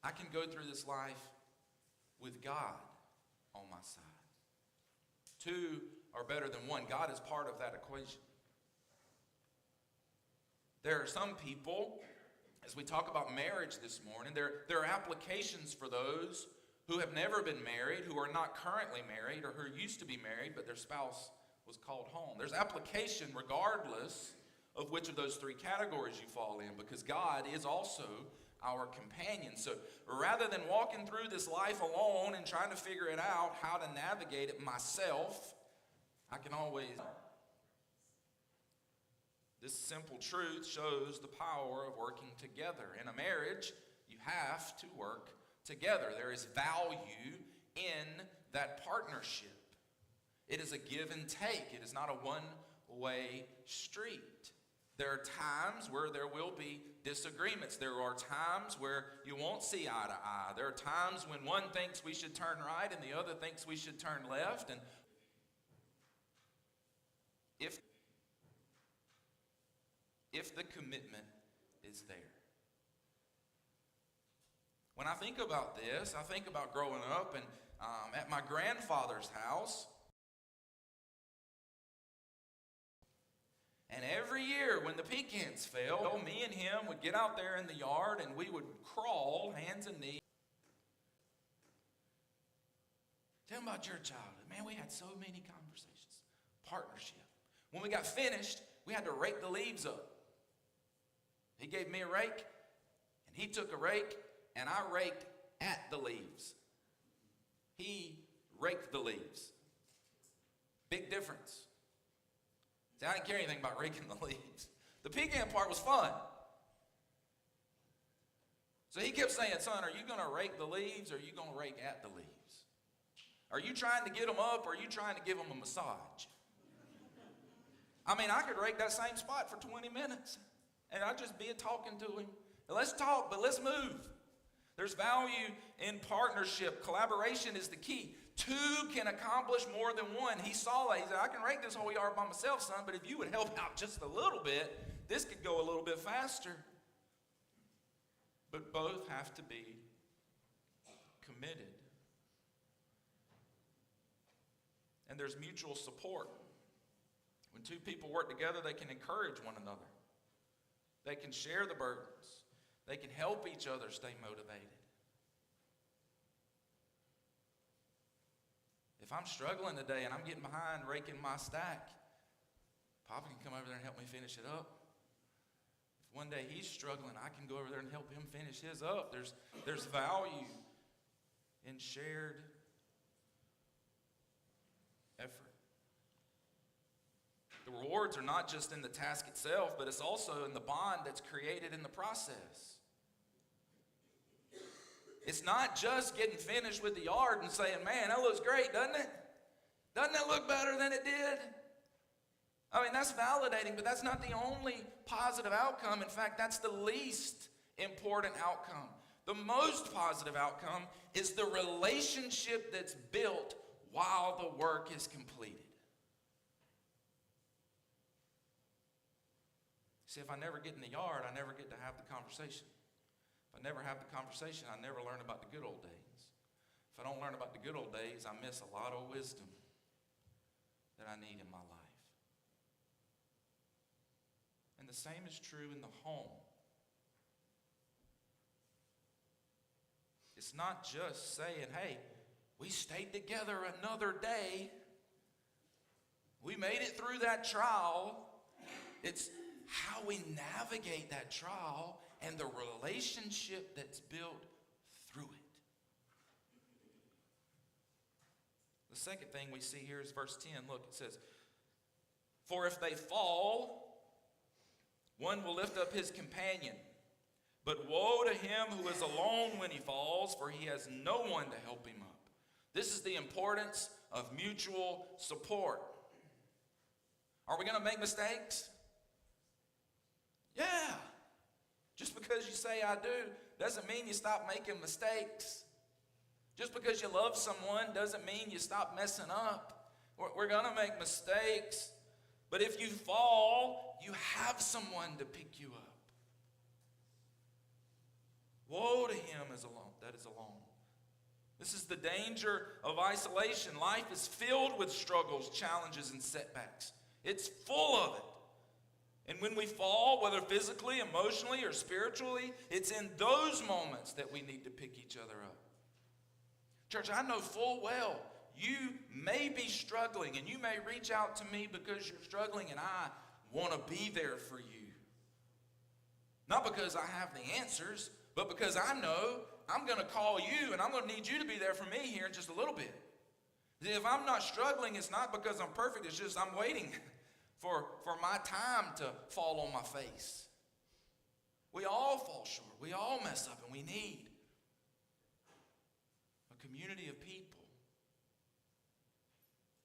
I can go through this life with God on my side. Two are better than one. God is part of that equation. There are some people, as we talk about marriage this morning, there are applications for those who have never been married, who are not currently married, or who used to be married, but their spouse was called home. There's application regardless of which of those three categories you fall in, because God is also our companion. So rather than walking through this life alone and trying to figure it out, how to navigate it myself, I can always... This simple truth shows the power of working together. In a marriage, you have to work together. There is value in that partnership. It is a give and take. It is not a one-way street. There are times where there will be disagreements. There are times where you won't see eye to eye. There are times when one thinks we should turn right and the other thinks we should turn left. And if the commitment is there. When I think about this, I think about growing up and at my grandfather's house. And every year when the pecans fell, me and him would get out there in the yard and we would crawl hands and knees. Tell me about your childhood. Man, we had so many conversations. Partnership. When we got finished, we had to rake the leaves up. He gave me a rake, and he took a rake, and I raked at the leaves. He raked the leaves. Big difference. See, I didn't care anything about raking the leaves. The pecan part was fun. So he kept saying, son, are you going to rake the leaves, or are you going to rake at the leaves? Are you trying to get them up, or are you trying to give them a massage? I mean, I could rake that same spot for 20 minutes. And I'd just be talking to him. Let's talk, but let's move. There's value in partnership. Collaboration is the key. Two can accomplish more than one. He saw that. He said, I can rake this whole yard by myself, son, but if you would help out just a little bit, this could go a little bit faster. But both have to be committed. And there's mutual support. When two people work together, they can encourage one another. They can share the burdens. They can help each other stay motivated. If I'm struggling today and I'm getting behind raking my stack, Papa can come over there and help me finish it up. If one day he's struggling, I can go over there and help him finish his up. There's value in shared effort. The rewards are not just in the task itself, but it's also in the bond that's created in the process. It's not just getting finished with the yard and saying, man, that looks great, doesn't it? Doesn't it look better than it did? I mean, that's validating, but that's not the only positive outcome. In fact, that's the least important outcome. The most positive outcome is the relationship that's built while the work is completed. See, if I never get in the yard, I never get to have the conversation. If I never have the conversation, I never learn about the good old days. If I don't learn about the good old days, I miss a lot of wisdom that I need in my life. And the same is true in the home. It's not just saying, hey, we stayed together another day. We made it through that trial. It's how we navigate that trial and the relationship that's built through it. The second thing we see here is verse 10. Look, it says, for if they fall, one will lift up his companion. But woe to him who is alone when he falls, for he has no one to help him up. This is the importance of mutual support. Are we going to make mistakes? Yeah. Just because you say I do doesn't mean you stop making mistakes. Just because you love someone doesn't mean you stop messing up. We're going to make mistakes. But if you fall, you have someone to pick you up. Woe to him that is alone. This is the danger of isolation. Life is filled with struggles, challenges, and setbacks. It's full of it. And when we fall, whether physically, emotionally, or spiritually, it's in those moments that we need to pick each other up. Church, I know full well you may be struggling, and you may reach out to me because you're struggling, and I want to be there for you. Not because I have the answers, but because I know I'm going to call you, and I'm going to need you to be there for me here in just a little bit. If I'm not struggling, it's not because I'm perfect. It's just I'm waiting for my time to fall on my face. We all fall short. We all mess up, and we need a community of people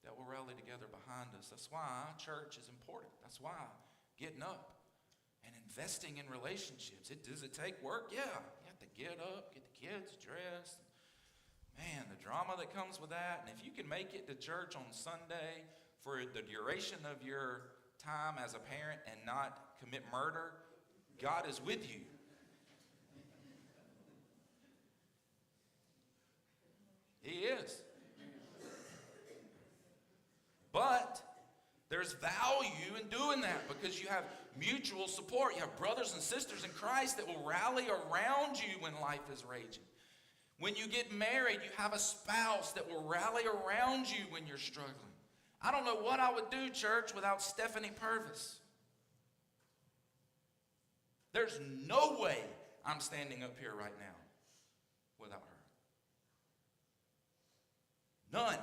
that will rally together behind us. That's why church is important. That's why getting up and investing in relationships. Does it take work? Yeah. You have to get up, get the kids dressed. Man, the drama that comes with that. And if you can make it to church on Sunday for the duration of your time as a parent and not commit murder, God is with you. He is. But there's value in doing that because you have mutual support. You have brothers and sisters in Christ that will rally around you when life is raging. When you get married, you have a spouse that will rally around you when you're struggling. I don't know what I would do, church, without Stephanie Purvis. There's no way I'm standing up here right now without her. None.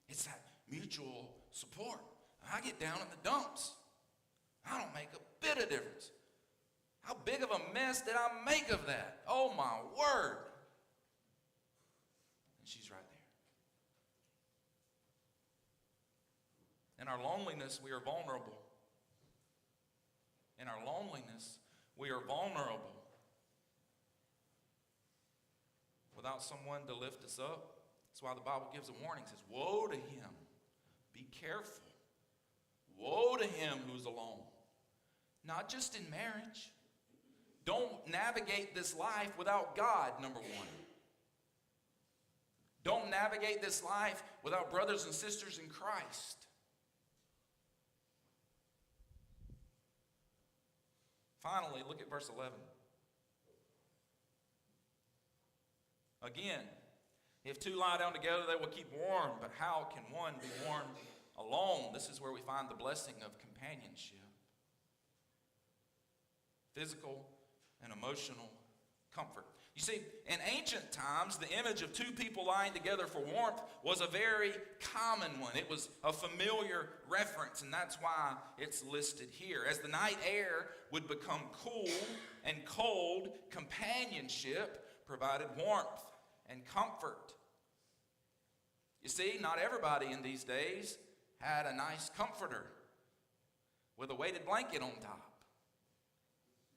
It's that mutual support. I get down in the dumps. I don't make a bit of difference. How big of a mess did I make of that? Oh my word. And she's right there. In our loneliness, we are vulnerable. In our loneliness, we are vulnerable. Without someone to lift us up, that's why the Bible gives a warning. It says, woe to him. Be careful. Woe to him who's alone. Not just in marriage. Don't navigate this life without God, number one. Don't navigate this life without brothers and sisters in Christ. Finally, look at verse 11. Again, if two lie down together, they will keep warm. But how can one be warm alone? This is where we find the blessing of companionship. Physical and emotional comfort. You see, in ancient times, the image of two people lying together for warmth was a very common one. It was a familiar reference, and that's why it's listed here. As the night air would become cool and cold, companionship provided warmth and comfort. You see, not everybody in these days had a nice comforter with a weighted blanket on top.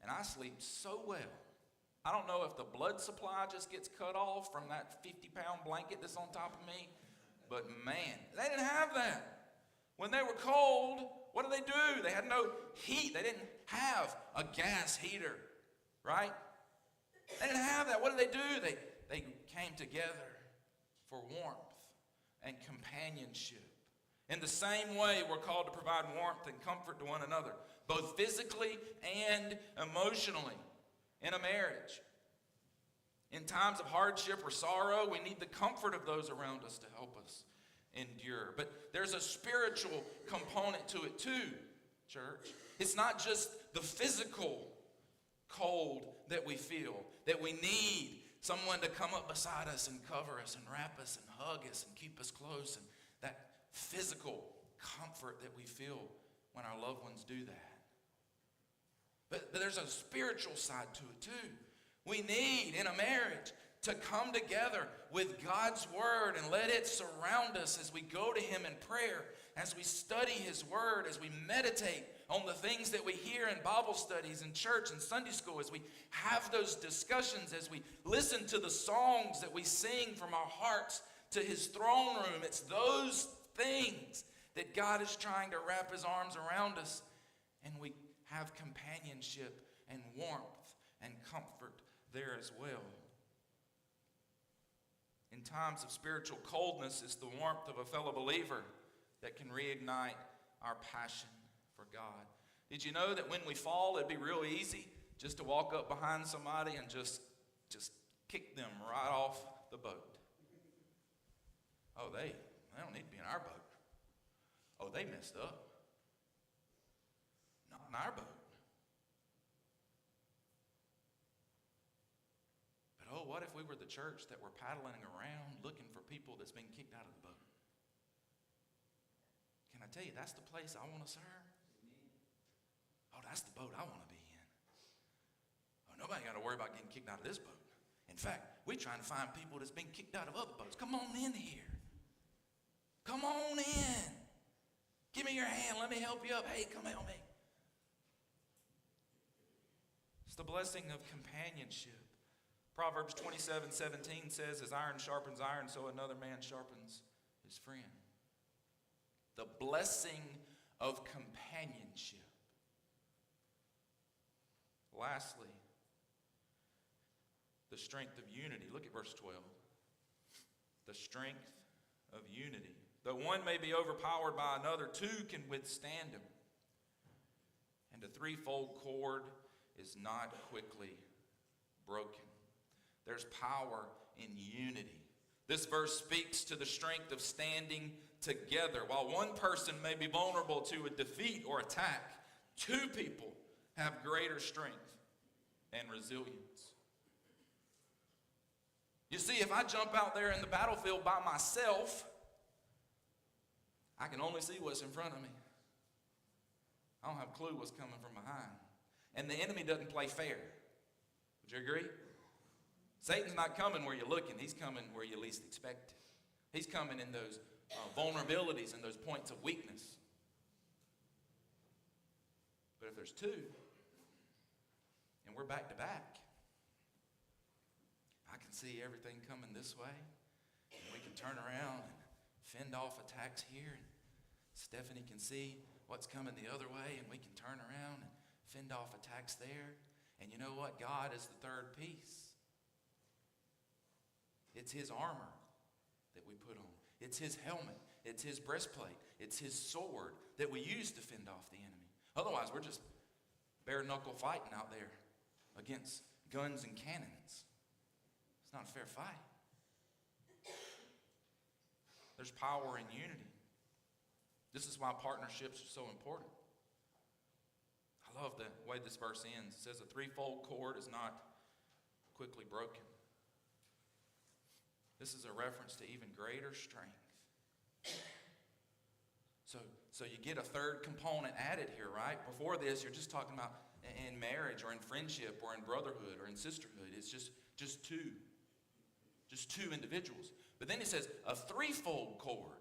And I sleep so well. I don't know if the blood supply just gets cut off from that 50-pound blanket that's on top of me, but man, they didn't have that. When they were cold, what did they do? They had no heat. They didn't have a gas heater, right? They didn't have that. What did they do? They came together for warmth and companionship. In the same way, we're called to provide warmth and comfort to one another, both physically and emotionally in a marriage. In times of hardship or sorrow, we need the comfort of those around us to help us endure. But there's a spiritual component to it too, church. It's not just the physical cold that we feel, that we need someone to come up beside us and cover us and wrap us and hug us and keep us close, and that physical comfort that we feel when our loved ones do that. But there's a spiritual side to it too. We need, in a marriage, to come together with God's word and let it surround us as we go to him in prayer, as we study his word, as we meditate on the things that we hear in Bible studies in church and Sunday school, as we have those discussions, as we listen to the songs that we sing from our hearts to his throne room. It's those things that God is trying to wrap his arms around us, and we have companionship and warmth and comfort there as well. In times of spiritual coldness, it's the warmth of a fellow believer that can reignite our passion for God. Did you know that when we fall, it'd be real easy just to walk up behind somebody and just kick them right off the boat? Oh, they don't need to be in our boat. Oh, they messed up. Not in our boat. But oh, what if we were the church that were paddling around looking for people that's been kicked out of the boat? Can I tell you, that's the place I want to serve? Oh, that's the boat I want to be in. Oh, nobody got to worry about getting kicked out of this boat. In fact, we're trying to find people that's been kicked out of other boats. Come on in here. Come on in. Give me your hand. Let me help you up. Hey, come help me. It's the blessing of companionship. Proverbs 27:17 says, as iron sharpens iron, so another man sharpens his friend. The blessing of companionship. Lastly, the strength of unity. Look at verse 12. The strength of unity. Though one may be overpowered by another, two can withstand him. And a threefold cord is not quickly broken. There's power in unity. This verse speaks to the strength of standing together. While one person may be vulnerable to a defeat or attack, two people have greater strength and resilience. You see, if I jump out there in the battlefield by myself, I can only see what's in front of me. I don't have a clue what's coming from behind. And the enemy doesn't play fair. Would you agree? Satan's not coming where you're looking. He's coming where you least expect it. He's coming in those vulnerabilities and those points of weakness. But if there's two, and we're back to back, I can see everything coming this way, and we can turn around and fend off attacks here, and Stephanie can see what's coming the other way, and we can turn around and fend off attacks there. And you know what? God is the third piece. It's his armor that we put on. It's his helmet. It's his breastplate. It's his sword that we use to fend off the enemy. Otherwise, we're just bare-knuckle fighting out there against guns and cannons. It's not a fair fight. There's power in unity. This is why partnerships are so important. I love the way this verse ends. It says a threefold cord is not quickly broken. This is a reference to even greater strength. So you get a third component added here, right? Before this, you're just talking about in marriage or in friendship or in brotherhood or in sisterhood. It's just two. Just two individuals. But then it says a threefold cord.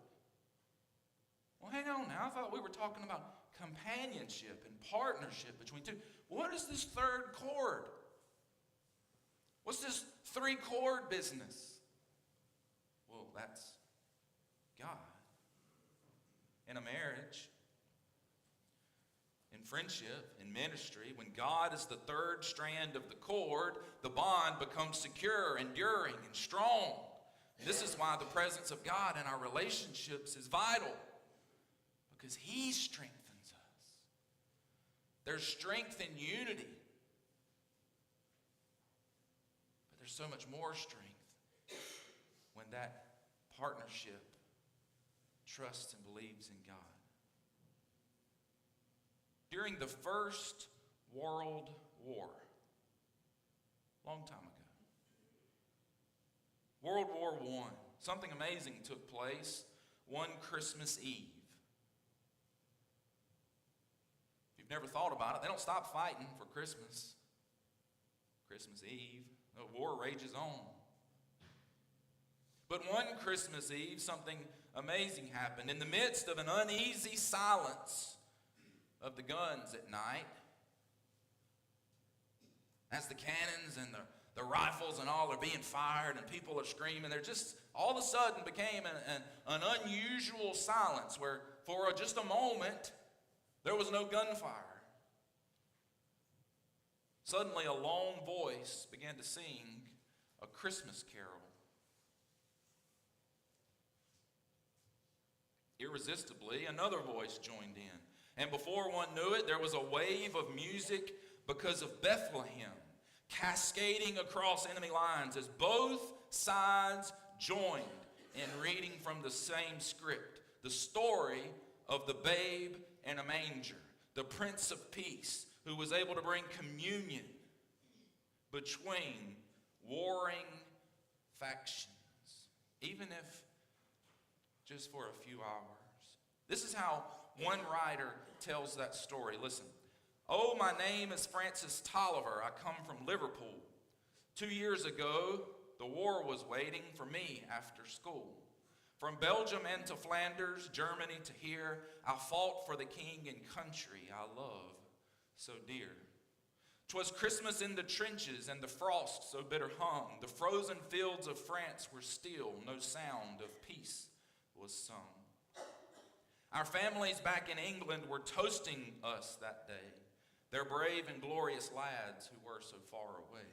Well, hang on now. I thought we were talking about companionship and partnership between two. What is this third cord? What's this three-cord business? Well, that's God. In a marriage, in friendship, in ministry, when God is the third strand of the cord, the bond becomes secure, enduring, and strong. This is why the presence of God in our relationships is vital, because he strengthens us. There's strength in unity, but there's so much more strength when that partnership trusts and believes in God. During the First World War, long time ago, World War I, something amazing took place one Christmas Eve. If you've never thought about it, they don't stop fighting for Christmas. Christmas Eve, the war rages on. But one Christmas Eve, something amazing happened. In the midst of an uneasy silence of the guns at night, as the cannons and the rifles and all are being fired and people are screaming, there just all of a sudden became an unusual silence where for just a moment there was no gunfire. Suddenly a lone voice began to sing a Christmas carol. Irresistibly, another voice joined in. And before one knew it, there was a wave of music because of Bethlehem, cascading across enemy lines as both sides joined in reading from the same script, the story of the babe in a manger, the Prince of Peace, who was able to bring communion between warring factions, even if just for a few hours. This is how one writer tells that story. Listen. Oh, my name is Francis Tolliver. I come from Liverpool. 2 years ago, the war was waiting for me after school. From Belgium into Flanders, Germany to here, I fought for the king and country I love so dear. 'Twas Christmas in the trenches, and the frost so bitter hung. The frozen fields of France were still, no sound of peace was sung. Our families back in England were toasting us that day, their brave and glorious lads who were so far away.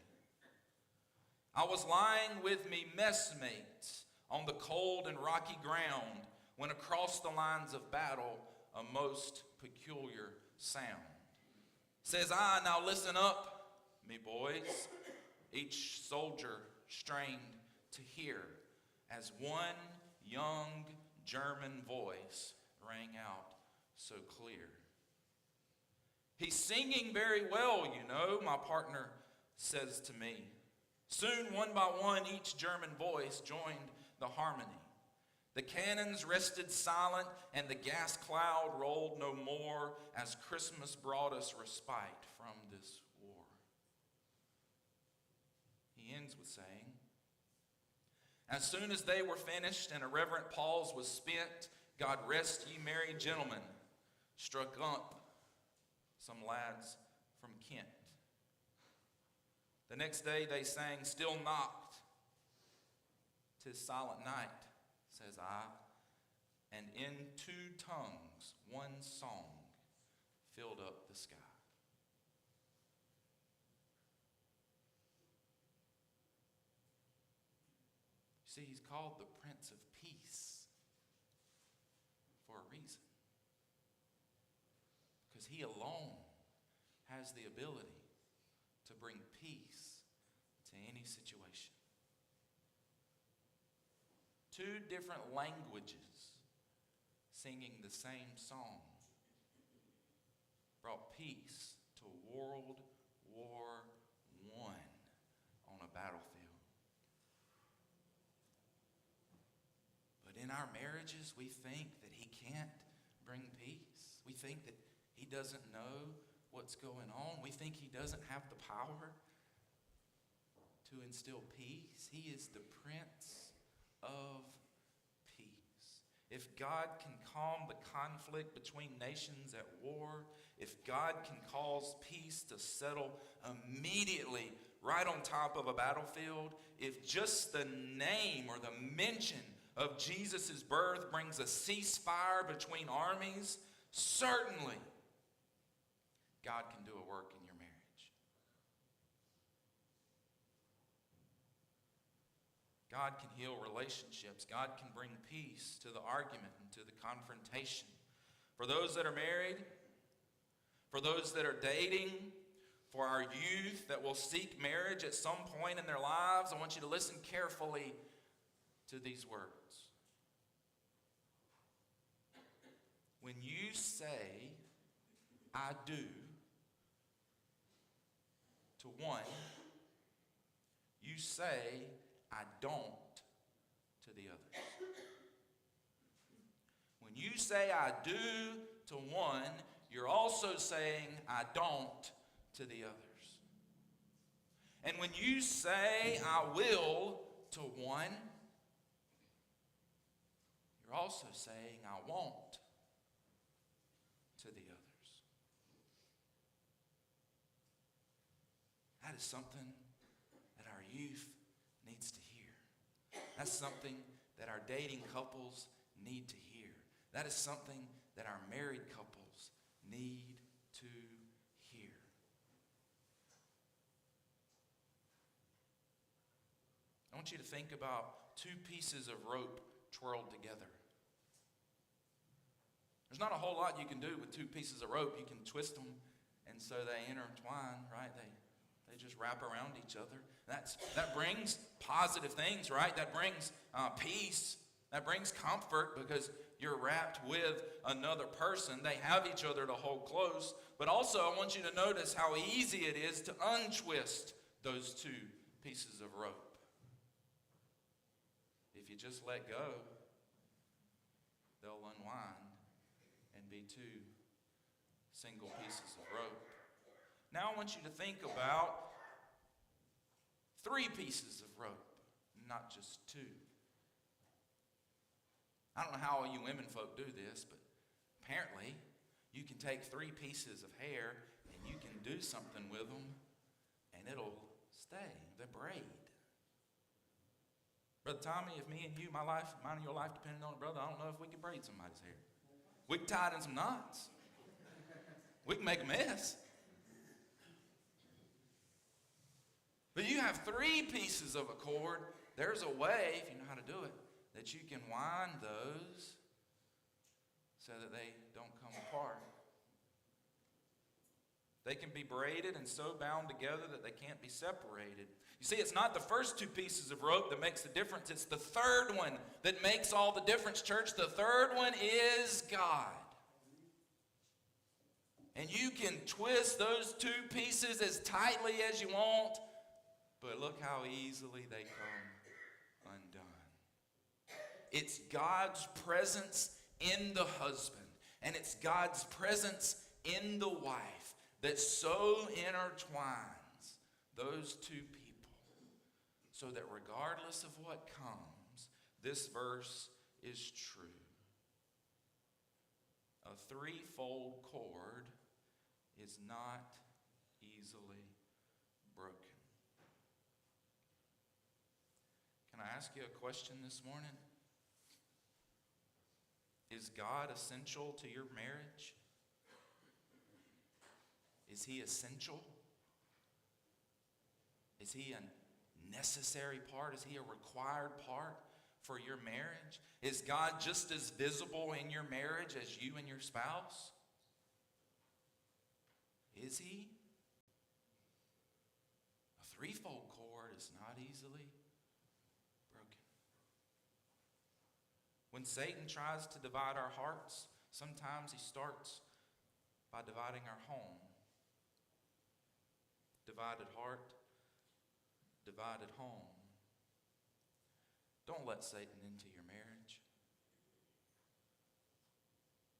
I was lying with me messmates on the cold and rocky ground when across the lines of battle a most peculiar sound. Says I, now listen up, me boys. Each soldier strained to hear as one young German voice rang out so clear. He's singing very well, you know, my partner says to me. Soon, one by one, each German voice joined the harmony. The cannons rested silent, and the gas cloud rolled no more as Christmas brought us respite from this war. He ends with saying, as soon as they were finished and a reverent pause was spent, God rest ye merry gentlemen, struck up some lads from Kent. The next day they sang, still knocked, 'tis silent night, says I, and in two tongues one song filled up the sky. See, he's called the Prince of Peace for a reason. Because he alone has the ability to bring peace to any situation. Two different languages singing the same song brought peace to World War I on a battlefield. But in our marriages, we think that he can't bring peace. We think that he doesn't know what's going on. We think he doesn't have the power to instill peace. He is the Prince of Peace. If God can calm the conflict between nations at war, if God can cause peace to settle immediately right on top of a battlefield, if just the name or the mention of Jesus' birth brings a ceasefire between armies, certainly God can do a work in your marriage. God can heal relationships. God can bring peace to the argument and to the confrontation. For those that are married, for those that are dating, for our youth that will seek marriage at some point in their lives, I want you to listen carefully to these words. When you say, I do, to one, you say, I don't, to the others. When you say, I do, to one, you're also saying, I don't, to the others. And when you say, I will, to one, you're also saying, I won't, to the others. That is something that our youth needs to hear. That's something that our dating couples need to hear. That is something that our married couples need to hear. want you to think about two pieces of rope twirled together. There's not a whole lot you can do with two pieces of rope. You can twist them, and so they intertwine, right? They just wrap around each other. That brings positive things, right? That brings peace. That brings comfort because you're wrapped with another person. They have each other to hold close. But also, I want you to notice how easy it is to untwist those two pieces of rope. If you just let go, they'll unwind and be two single pieces of rope. Now I want you to think about three pieces of rope, not just two. I don't know how all you women folk do this, but apparently you can take three pieces of hair and you can do something with them and it'll stay, the braid. Brother Tommy, if me and you, mine and your life depended on it, brother, I don't know if we could braid somebody's hair. We can tie it in some knots. We can make a mess. But you have three pieces of a cord. There's a way, if you know how to do it, that you can wind those so that they don't come apart. They can be braided and so bound together that they can't be separated. You see, it's not the first two pieces of rope that makes the difference. It's the third one that makes all the difference, church. The third one is God. And you can twist those two pieces as tightly as you want, but look how easily they come undone. It's God's presence in the husband, and it's God's presence in the wife that so intertwines those two people, so that regardless of what comes, this verse is true. A threefold cord is not easily broken. Can I ask you a question this morning? Is God essential to your marriage? Is He essential? Is He a necessary part? Is He a required part for your marriage? Is God just as visible in your marriage as you and your spouse? Is He? A threefold cord is not easily broken. When Satan tries to divide our hearts, sometimes he starts by dividing our home. Divided heart, divided home. Don't let Satan into your marriage.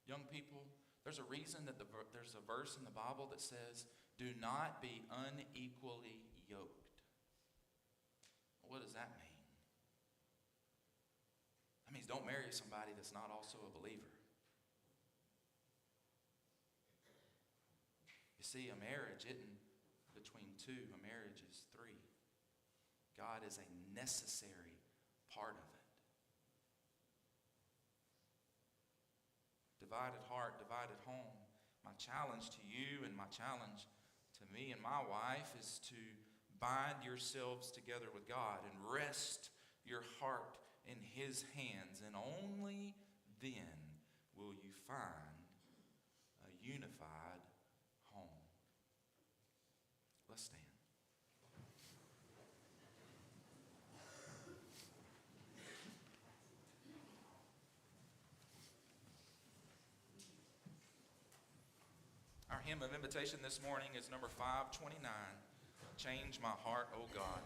Young people, there's a reason that there's a verse in the Bible that says, do not be unequally yoked. What does that mean? That means don't marry somebody that's not also a believer. You see, a marriage isn't between two. A marriage is three. God is a necessary part of it. Divided heart, divided home. My challenge to you and my challenge to me and my wife is to bind yourselves together with God and rest your heart in His hands, and only then will you find a unified home. Let's stand. Our hymn of invitation this morning is number 529, Change My Heart, O God.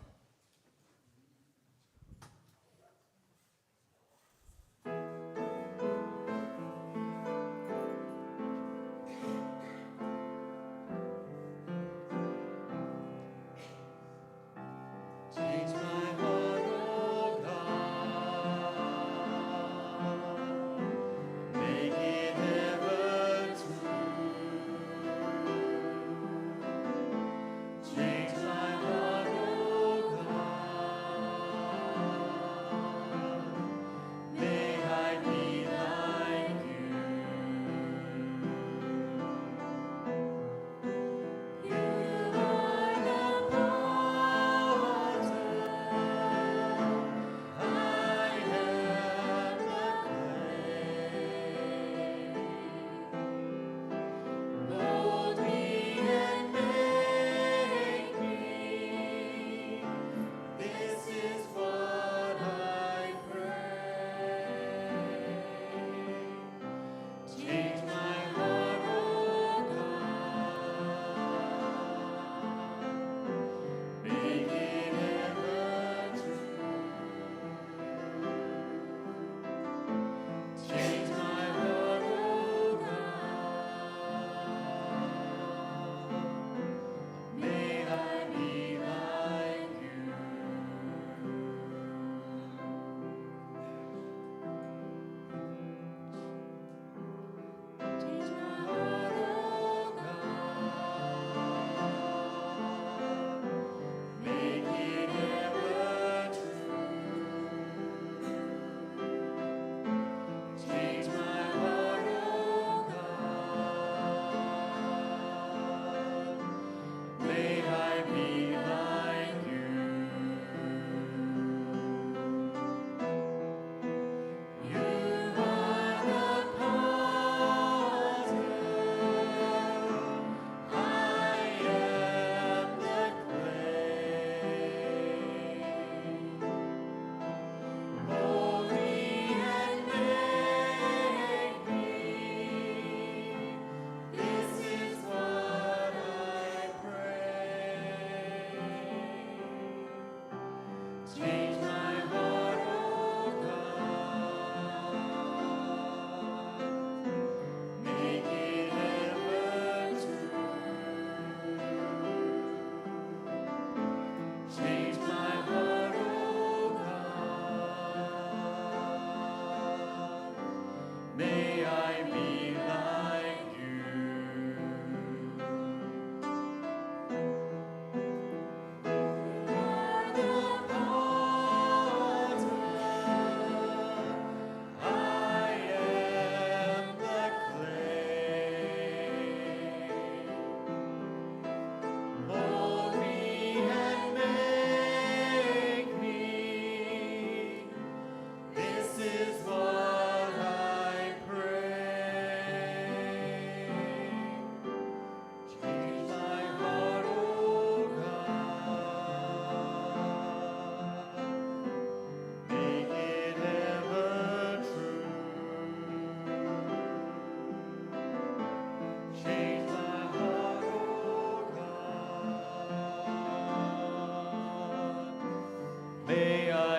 Change my heart, oh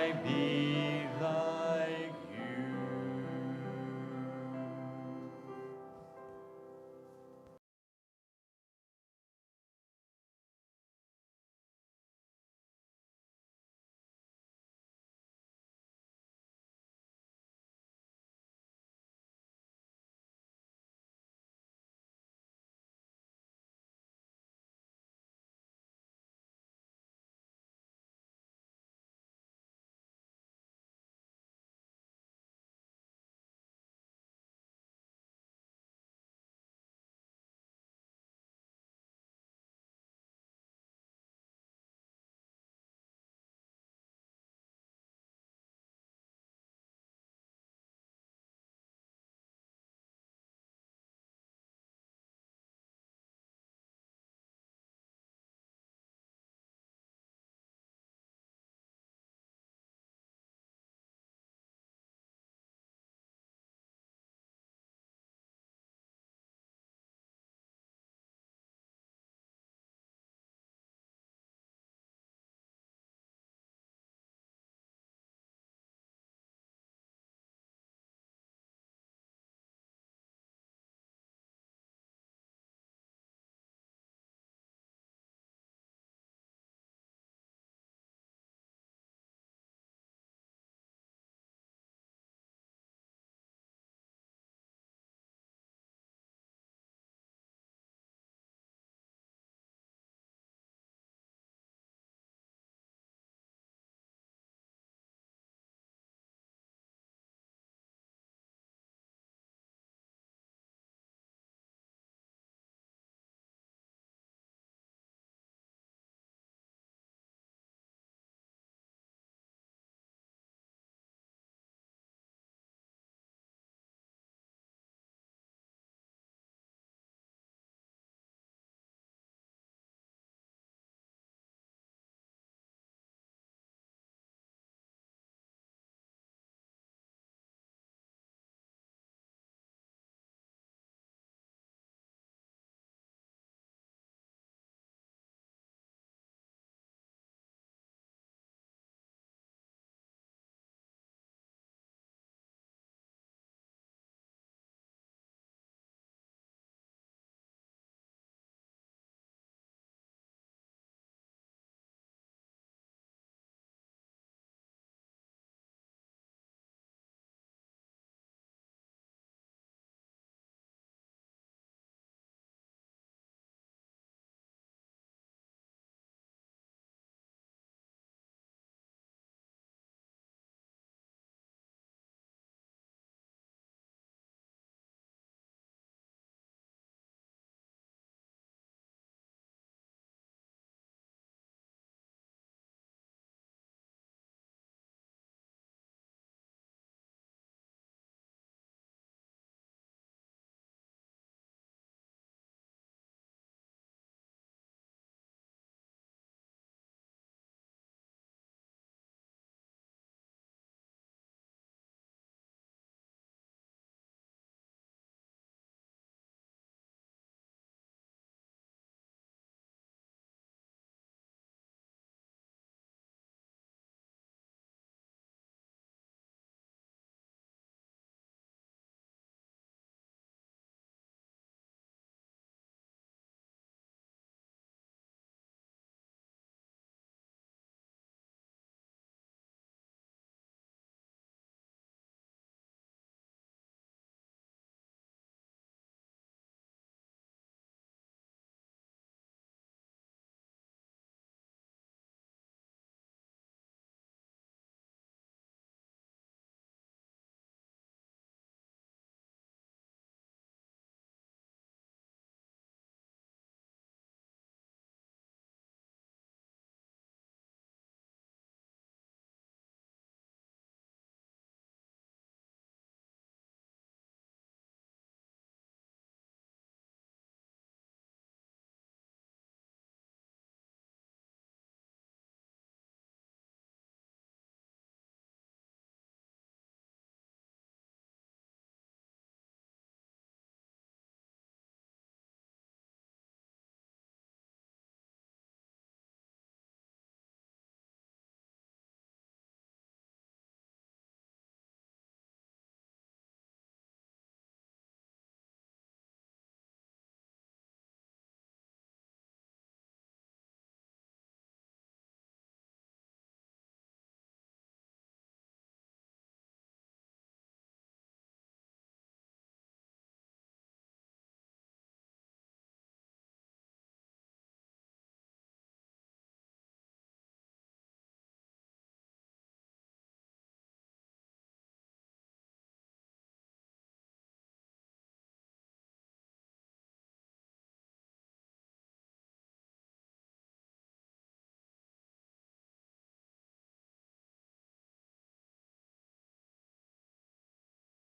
I be